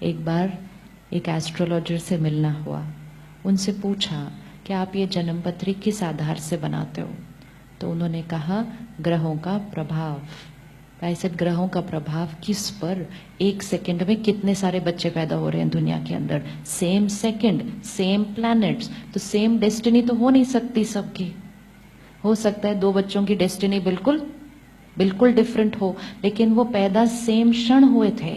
एक बार एक एस्ट्रोलॉजर से मिलना हुआ, उनसे पूछा कि आप ये जन्मपत्री किस आधार से बनाते हो? तो उन्होंने कहा ग्रहों का प्रभाव। ऐसे ग्रहों का प्रभाव किस पर? एक सेकंड में कितने सारे बच्चे पैदा हो रहे हैं दुनिया के अंदर, सेम सेकंड, सेम प्लैनेट्स, तो सेम डेस्टिनी तो हो नहीं सकती सबकी। हो सकता है दो बच्चों की डेस्टिनी बिल्कुल बिल्कुल डिफरेंट हो, लेकिन वो पैदा सेम क्षण हुए थे।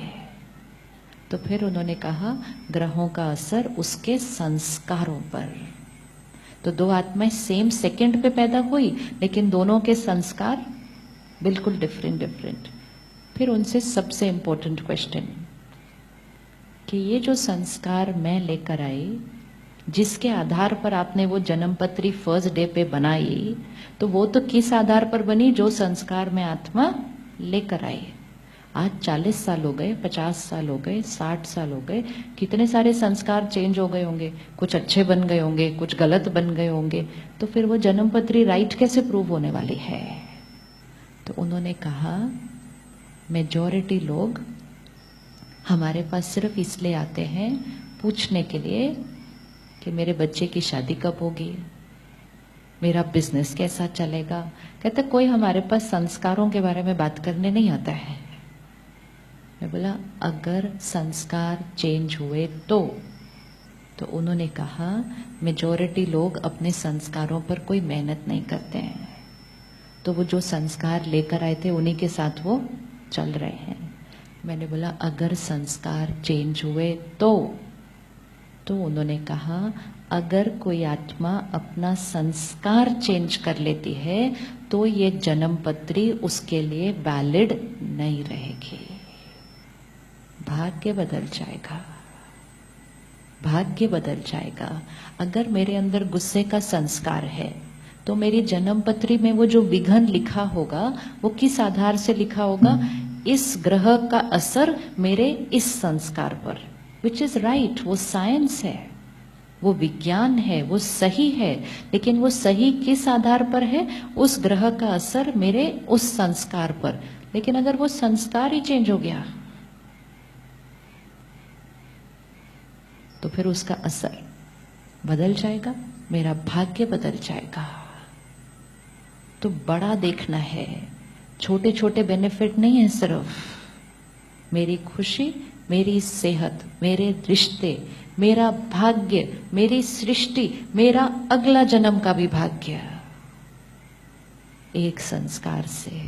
तो फिर उन्होंने कहा ग्रहों का असर उसके संस्कारों पर। तो दो आत्माएं सेम सेकंड पे पैदा हुई, लेकिन दोनों के संस्कार बिल्कुल डिफरेंट। फिर उनसे सबसे इंपॉर्टेंट क्वेश्चन कि ये जो संस्कार मैं लेकर आई, जिसके आधार पर आपने वो जन्मपत्री फर्स्ट डे पे बनाई, तो वो तो किस आधार पर बनी? जो संस्कार में आत्मा लेकर आई। आज 40 साल हो गए, 50 साल हो गए, 60 साल हो गए, कितने सारे संस्कार चेंज हो गए होंगे, कुछ अच्छे बन गए होंगे, कुछ गलत बन गए होंगे, तो फिर वो जन्मपत्री राइट कैसे प्रूव होने वाली है? तो उन्होंने कहा मेजॉरिटी लोग हमारे पास सिर्फ इसलिए आते हैं पूछने के लिए कि मेरे बच्चे की शादी कब होगी, मेरा बिजनेस कैसा चलेगा। कहते कोई हमारे पास संस्कारों के बारे में बात करने नहीं आता है। मैं बोला अगर संस्कार चेंज हुए तो उन्होंने कहा मेजॉरिटी लोग अपने संस्कारों पर कोई मेहनत नहीं करते हैं, तो वो जो संस्कार लेकर आए थे उन्हीं के साथ वो चल रहे हैं। मैंने बोला अगर संस्कार चेंज हुए तो उन्होंने कहा अगर कोई आत्मा अपना संस्कार चेंज कर लेती है तो ये जन्मपत्री उसके लिए वैलिड नहीं रहेगी, भाग्य बदल जाएगा, भाग्य बदल जाएगा। अगर मेरे अंदर गुस्से का संस्कार है तो मेरी जन्मपत्री में वो जो विघन लिखा होगा वो किस आधार से लिखा होगा? इस ग्रह का असर मेरे इस संस्कार पर, विच इज राइट। वो साइंस है, वो विज्ञान है, वो सही है, लेकिन वो सही किस आधार पर है? उस ग्रह का असर मेरे उस संस्कार पर। लेकिन अगर वो संस्कार ही चेंज हो गया तो फिर उसका असर बदल जाएगा, मेरा भाग्य बदल जाएगा। तो बड़ा देखना है, छोटे छोटे बेनिफिट नहीं है सिर्फ। मेरी खुशी, मेरी सेहत, मेरे रिश्ते, मेरा भाग्य, मेरी सृष्टि, मेरा अगला जन्म का भी भाग्य एक संस्कार से।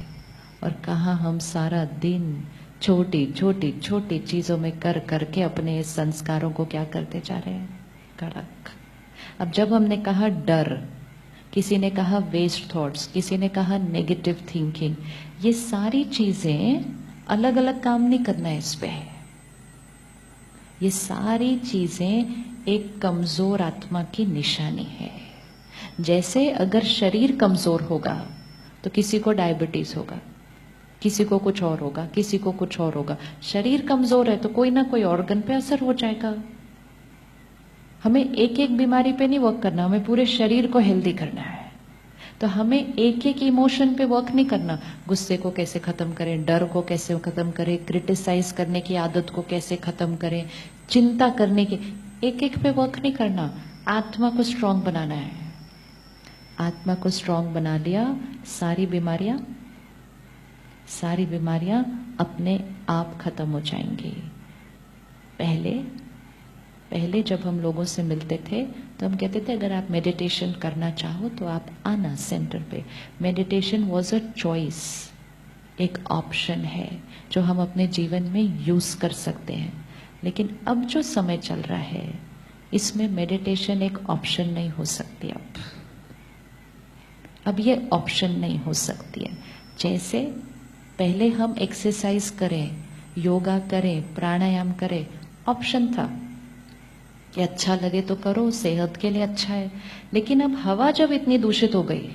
और कहाँ हम सारा दिन छोटी छोटी छोटी चीजों में कर करके अपने संस्कारों को क्या करते जा रहे हैं? कड़क। अब जब हमने कहा डर, किसी ने कहा वेस्ट थॉट्स, किसी ने कहा नेगेटिव थिंकिंग, ये सारी चीजें अलग अलग काम नहीं करना है इस पे। ये सारी चीजें एक कमजोर आत्मा की निशानी है। जैसे अगर शरीर कमजोर होगा तो किसी को डायबिटीज होगा, किसी को कुछ और होगा, किसी को कुछ और होगा। शरीर कमजोर है तो कोई ना कोई ऑर्गन पे असर हो जाएगा। हमें एक एक बीमारी पे नहीं वर्क करना, हमें पूरे शरीर को हेल्दी करना है। तो हमें एक एक इमोशन पे वर्क नहीं करना, गुस्से को कैसे खत्म करें, डर को कैसे खत्म करें, क्रिटिसाइज करने की आदत को कैसे खत्म करें, चिंता करने की, एक एक पे वर्क नहीं करना। आत्मा को स्ट्रांग बनाना है। आत्मा को स्ट्रांग बना लिया, सारी बीमारियां अपने आप खत्म हो जाएंगी। पहले जब हम लोगों से मिलते थे तो हम कहते थे अगर आप मेडिटेशन करना चाहो तो आप आना सेंटर पे। मेडिटेशन वॉज अ चॉइस, एक ऑप्शन है जो हम अपने जीवन में यूज कर सकते हैं। लेकिन अब जो समय चल रहा है इसमें मेडिटेशन एक ऑप्शन नहीं हो सकती। अब ये ऑप्शन नहीं हो सकती है। जैसे पहले हम एक्सरसाइज करें, योगा करें, प्राणायाम करें, ऑप्शन था कि अच्छा लगे तो करो, सेहत के लिए अच्छा है। लेकिन अब हवा जब इतनी दूषित हो गई,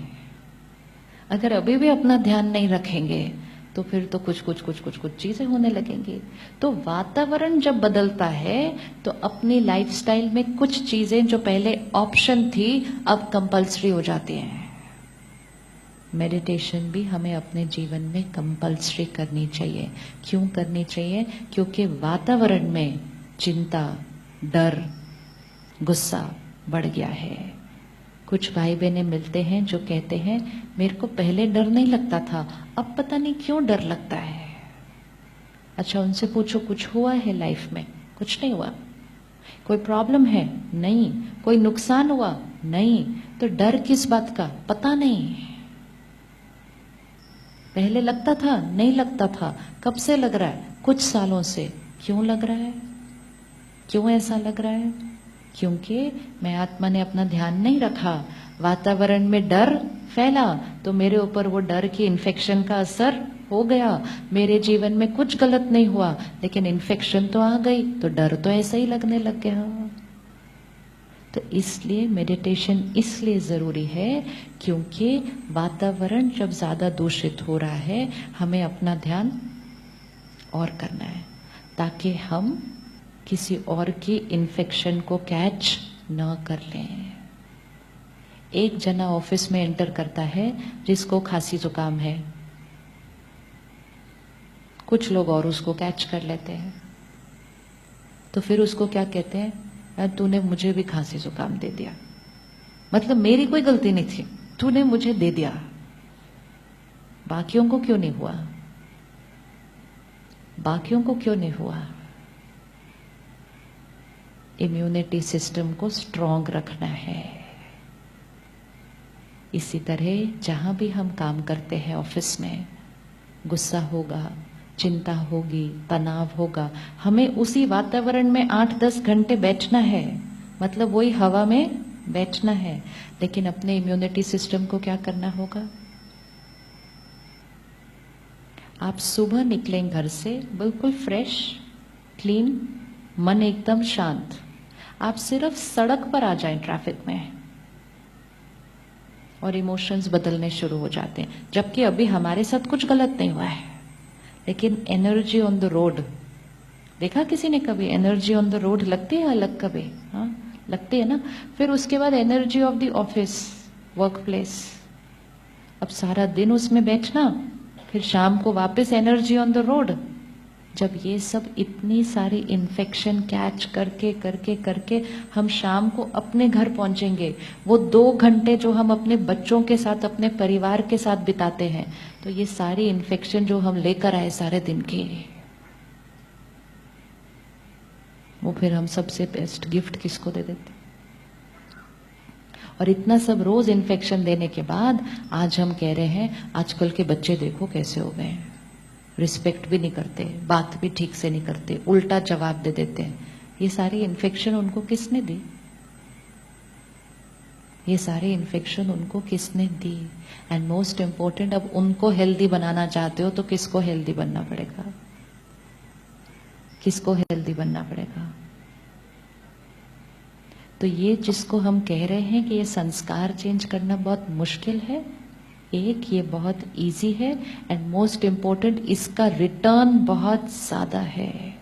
अगर अभी भी अपना ध्यान नहीं रखेंगे तो फिर तो कुछ चीजें होने लगेंगी। तो वातावरण जब बदलता है तो अपनी लाइफस्टाइल में कुछ चीजें जो पहले ऑप्शन थी अब कंपल्सरी हो जाती हैं। मेडिटेशन भी हमें अपने जीवन में कंपल्सरी करनी चाहिए। क्यों करनी चाहिए? क्योंकि वातावरण में चिंता, डर, गुस्सा बढ़ गया है। कुछ भाई बहनें मिलते हैं जो कहते हैं मेरे को पहले डर नहीं लगता था, अब पता नहीं क्यों डर लगता है। अच्छा, उनसे पूछो कुछ हुआ है लाइफ में? कुछ नहीं हुआ। कोई प्रॉब्लम है? नहीं। कोई नुकसान हुआ? नहीं। तो डर किस बात का? पता नहीं। पहले लगता था? नहीं लगता था। कब से लग रहा है? कुछ सालों से। क्यों लग रहा है? क्यों ऐसा लग रहा है? क्योंकि मैं आत्मा ने अपना ध्यान नहीं रखा, वातावरण में डर फैला, तो मेरे ऊपर वो डर की इन्फेक्शन का असर हो गया। मेरे जीवन में कुछ गलत नहीं हुआ, लेकिन इन्फेक्शन तो आ गई, तो डर तो ऐसा ही लगने लग गया। तो इसलिए मेडिटेशन इसलिए जरूरी है, क्योंकि वातावरण जब ज्यादा दूषित हो रहा है, हमें अपना ध्यान और करना है, ताकि हम किसी और की इन्फेक्शन को कैच न कर लें। एक जना ऑफिस में एंटर करता है जिसको खांसी जुकाम है, कुछ लोग और उसको कैच कर लेते हैं, तो फिर उसको क्या कहते हैं? तूने मुझे भी खांसी जुकाम दे दिया, मतलब मेरी कोई गलती नहीं थी, तूने मुझे दे दिया, बाकियों को क्यों नहीं हुआ? बाकियों को क्यों नहीं हुआ? इम्यूनिटी सिस्टम को स्ट्रॉन्ग रखना है। इसी तरह जहां भी हम काम करते हैं, ऑफिस में गुस्सा होगा, चिंता होगी, तनाव होगा, हमें उसी वातावरण में 8-10 घंटे बैठना है, मतलब वही हवा में बैठना है। लेकिन अपने इम्यूनिटी सिस्टम को क्या करना होगा? आप सुबह निकलें घर से बिल्कुल फ्रेश, क्लीन, मन एकदम शांत, आप सिर्फ सड़क पर आ जाएं ट्रैफिक में, और इमोशंस बदलने शुरू हो जाते हैं, जबकि अभी हमारे साथ कुछ गलत नहीं हुआ है, लेकिन एनर्जी ऑन द रोड, देखा किसी ने कभी एनर्जी ऑन द रोड लगती है अलग कभी? हाँ, लगती है ना। फिर उसके बाद energy of the office, work place, अब सारा दिन उसमें बैठना, फिर शाम को वापस एनर्जी ऑन द रोड। जब ये सब इतनी सारी इन्फेक्शन कैच करके करके करके हम शाम को अपने घर पहुंचेंगे, वो 2 घंटे जो हम अपने बच्चों के साथ, अपने परिवार के साथ बिताते हैं, तो ये सारी इन्फेक्शन जो हम लेकर आए सारे दिन की, वो फिर हम सबसे बेस्ट गिफ्ट किसको दे देते? और इतना सब रोज इन्फेक्शन देने के बाद आज हम कह रहे हैं आजकल के बच्चे देखो कैसे हो गए हैं, रिस्पेक्ट भी नहीं करते, बात भी ठीक से नहीं करते, उल्टा जवाब दे देते हैं। ये सारी इन्फेक्शन उनको किसने दी? ये सारी इन्फेक्शन उनको किसने दी? एंड मोस्ट इम्पोर्टेंट, अब उनको हेल्दी बनाना चाहते हो तो किसको हेल्दी बनना पड़ेगा? किसको हेल्दी बनना पड़ेगा? तो ये जिसको हम कह रहे हैं कि ये संस्कार चेंज करना बहुत मुश्किल है, एक ये बहुत इजी है, एंड मोस्ट इम्पोर्टेंट इसका रिटर्न बहुत ज्यादा है।